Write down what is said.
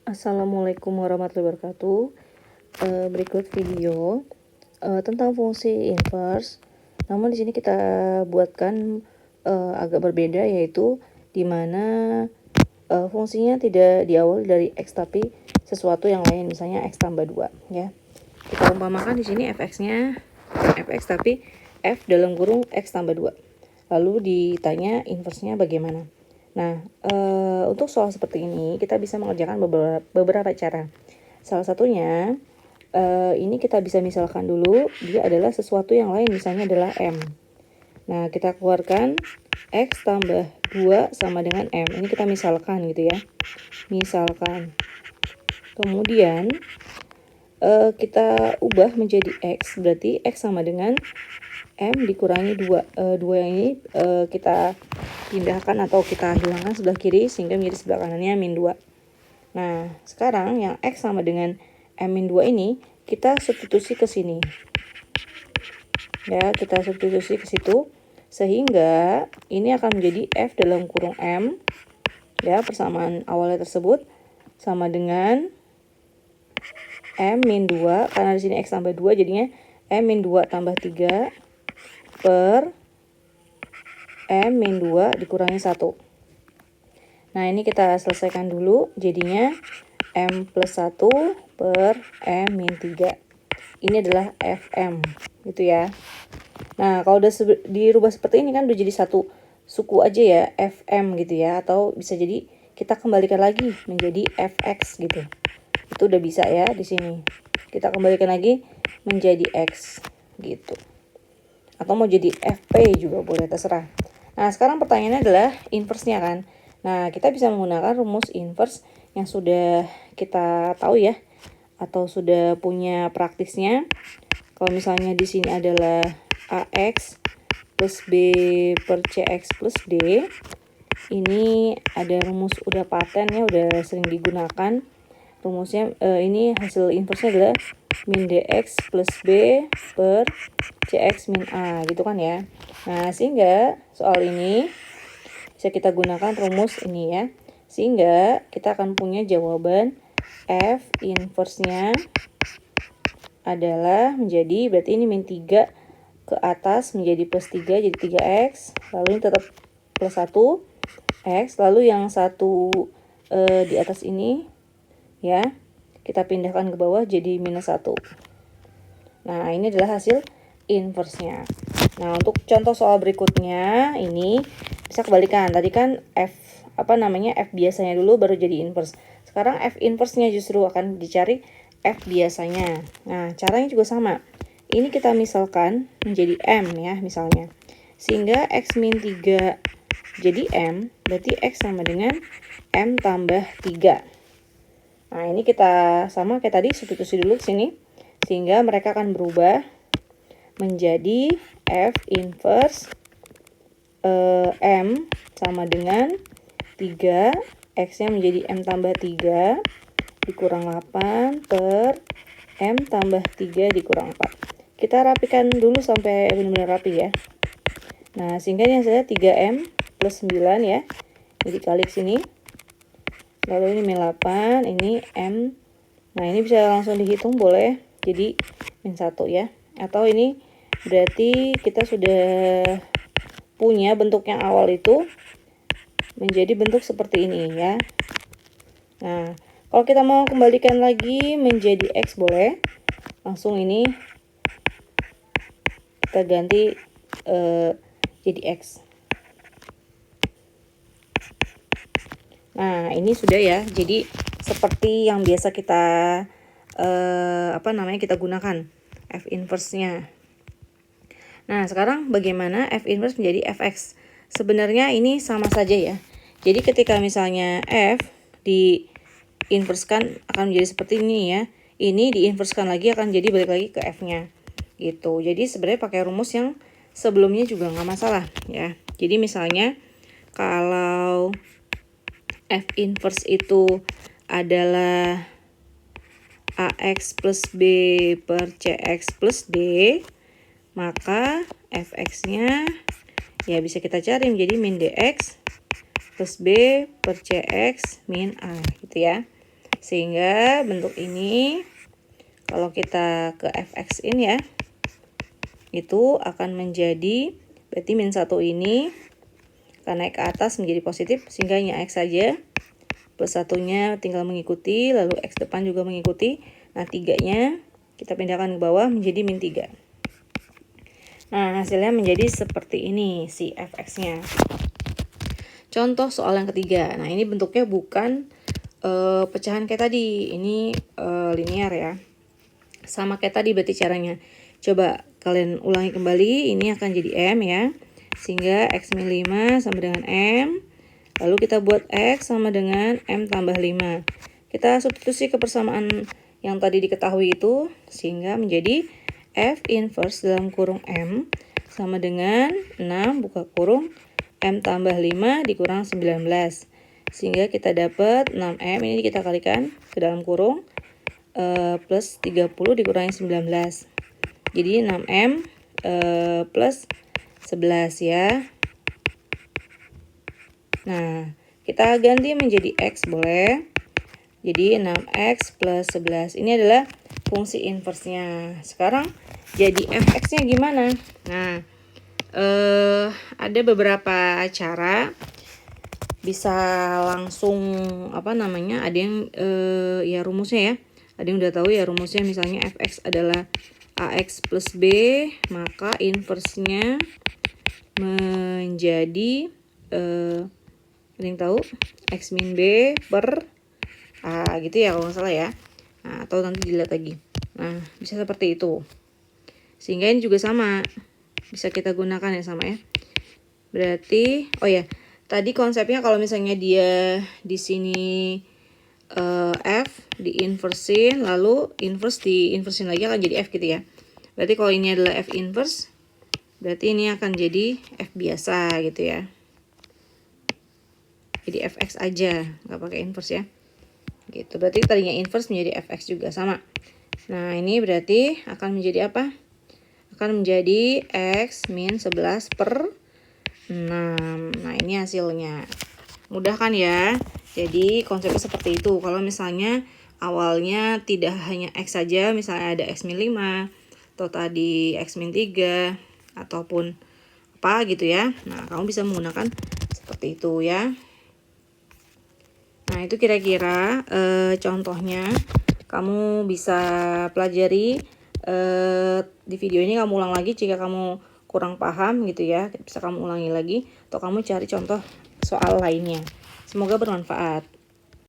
Assalamualaikum warahmatullahi wabarakatuh. Berikut video tentang fungsi inverse. Namun di sini kita buatkan agak berbeda, yaitu di mana fungsinya tidak diawali dari x tapi sesuatu yang lain, misalnya x tambah 2 ya. Kita umpamakan di sini fx-nya fx tapi f dalam kurung x tambah 2. Lalu ditanya inverse-nya bagaimana. Nah, untuk soal seperti ini kita bisa mengerjakan beberapa cara. Salah satunya ini kita bisa misalkan dulu dia adalah sesuatu yang lain, misalnya adalah M. Nah, kita keluarkan X tambah 2 sama dengan M. Ini kita misalkan gitu ya. Misalkan. Kemudian kita ubah menjadi X, berarti X sama dengan M dikurangi 2. 2 yang ini kita pindahkan atau kita hilangkan sebelah kiri sehingga menjadi sebelah kanannya min 2. Nah, sekarang yang X sama dengan M min 2 ini kita substitusi ke sini. Ya, kita substitusi ke situ sehingga ini akan menjadi F dalam kurung M. Ya, persamaan awalnya tersebut sama dengan M min 2, karena di sini X tambah 2 jadinya M min 2 tambah 3 per M min 2 dikurangi 1. Nah, ini kita selesaikan dulu. Jadinya M plus 1 per M min 3. Ini adalah FM, gitu ya. Nah, kalau udah dirubah seperti ini kan udah jadi satu suku aja ya, FM gitu ya. Atau bisa jadi kita kembalikan lagi menjadi FX gitu. Itu udah bisa ya di sini. Kita kembalikan lagi menjadi X gitu. Atau mau jadi FP juga boleh, terserah. Nah, sekarang pertanyaannya adalah inverse-nya kan. Nah, kita bisa menggunakan rumus inverse yang sudah kita tahu ya, atau sudah punya praktisnya. Kalau misalnya di sini adalah AX plus B per CX plus D. Ini ada rumus udah paten ya, udah sering digunakan. Rumusnya ini hasil inverse-nya adalah min DX plus B per CX min A gitu kan ya. Nah, sehingga soal ini bisa kita gunakan rumus ini ya. Sehingga kita akan punya jawaban F inverse-nya adalah menjadi, berarti ini min 3 ke atas menjadi plus 3 jadi 3X. Lalu ini tetap plus 1 X. Lalu yang satu di atas ini ya, kita pindahkan ke bawah jadi minus 1. Nah, ini adalah hasil inverse-nya. Nah, untuk contoh soal berikutnya ini bisa kebalikan. Tadi kan F biasanya dulu baru jadi inverse. Sekarang F inverse-nya justru akan dicari F biasanya. Nah, caranya juga sama. Ini kita misalkan menjadi M ya, misalnya. Sehingga X min 3 jadi M, berarti X sama dengan M tambah 3. Nah, ini kita sama kayak tadi, substitusi dulu ke sini. Sehingga mereka akan berubah menjadi F inverse M sama dengan 3, X-nya menjadi M tambah 3 dikurang 8 per M tambah 3 dikurang 4. Kita rapikan dulu sampai benar-benar rapi ya. Nah, sehingga ini hasilnya 3M plus 9 ya. Jadi kali ke sini. Lalu ini min 8, ini M. Nah, ini bisa langsung dihitung boleh. Jadi min 1 ya. Atau ini berarti kita sudah punya bentuk yang awal itu menjadi bentuk seperti ini ya. Nah, kalau kita mau kembalikan lagi menjadi X boleh. Langsung ini kita ganti jadi X. Nah, ini sudah ya. Jadi seperti yang biasa kita kita gunakan F inverse-nya. Nah, sekarang bagaimana F inverse menjadi Fx? Sebenarnya ini sama saja ya. Jadi ketika misalnya F di inverse-kan akan menjadi seperti ini ya. Ini di inverse-kan lagi akan jadi balik lagi ke F-nya. Gitu. Jadi sebenarnya pakai rumus yang sebelumnya juga nggak masalah ya. Jadi misalnya kalau F inverse itu adalah AX plus B per CX plus D, maka Fx-nya ya bisa kita cari menjadi min DX plus B per CX min A gitu ya. Sehingga bentuk ini kalau kita ke fx ini ya, itu akan menjadi, berarti min 1 ini akan naik ke atas menjadi positif, sehingga hanya x saja. Plus 1-nya tinggal mengikuti, lalu x depan juga mengikuti. Nah 3-nya kita pindahkan ke bawah menjadi min 3. Nah hasilnya menjadi seperti ini si fx-nya. Contoh soal yang ketiga. Nah ini bentuknya bukan pecahan kayak tadi, ini linear ya. Sama kayak tadi berarti caranya. Coba kalian ulangi kembali, ini akan jadi M ya. Sehingga X min 5 sama dengan M. Lalu kita buat X sama dengan M tambah 5. Kita substitusi kebersamaan yang tadi diketahui itu, sehingga menjadi F inverse dalam kurung M sama dengan 6 buka kurung M tambah 5 dikurang 19. Sehingga kita dapat 6M, ini kita kalikan ke dalam kurung. Plus 30 dikurangi 19. Jadi 6M plus 11 ya. Nah, kita ganti menjadi X boleh. Jadi 6X plus 11. Ini adalah fungsi inversnya. Sekarang jadi fx-nya gimana? Nah, ada beberapa cara. Bisa langsung ada yang ya rumusnya ya. Ada yang udah tahu ya rumusnya, misalnya fx adalah ax plus b, maka inversnya menjadi ada yang tahu x min b per a gitu ya kalau nggak salah ya. Nah, atau nanti dilihat lagi. Nah bisa seperti itu. Sehingga ini juga sama, bisa kita gunakan ya sama ya. Berarti tadi konsepnya kalau misalnya dia di sini F diinversin, lalu inverse diinversin lagi akan jadi F gitu ya. Berarti kalau ini adalah F inverse, berarti ini akan jadi F biasa gitu ya. Jadi fx aja, nggak pakai inverse ya. Gitu, berarti tadinya inverse menjadi fx juga sama. Nah ini berarti akan menjadi apa? Akan menjadi x min 11 per 6. Nah ini hasilnya. Mudah kan ya? Jadi konsepnya seperti itu. Kalau misalnya awalnya tidak hanya X saja, misalnya ada X min 5, atau tadi X min 3, ataupun apa gitu ya. Nah kamu bisa menggunakan seperti itu ya. Nah itu kira-kira contohnya. Kamu bisa pelajari di video ini, kamu ulang lagi jika kamu kurang paham gitu ya. Bisa kamu ulangi lagi, atau kamu cari contoh soal lainnya. Semoga bermanfaat.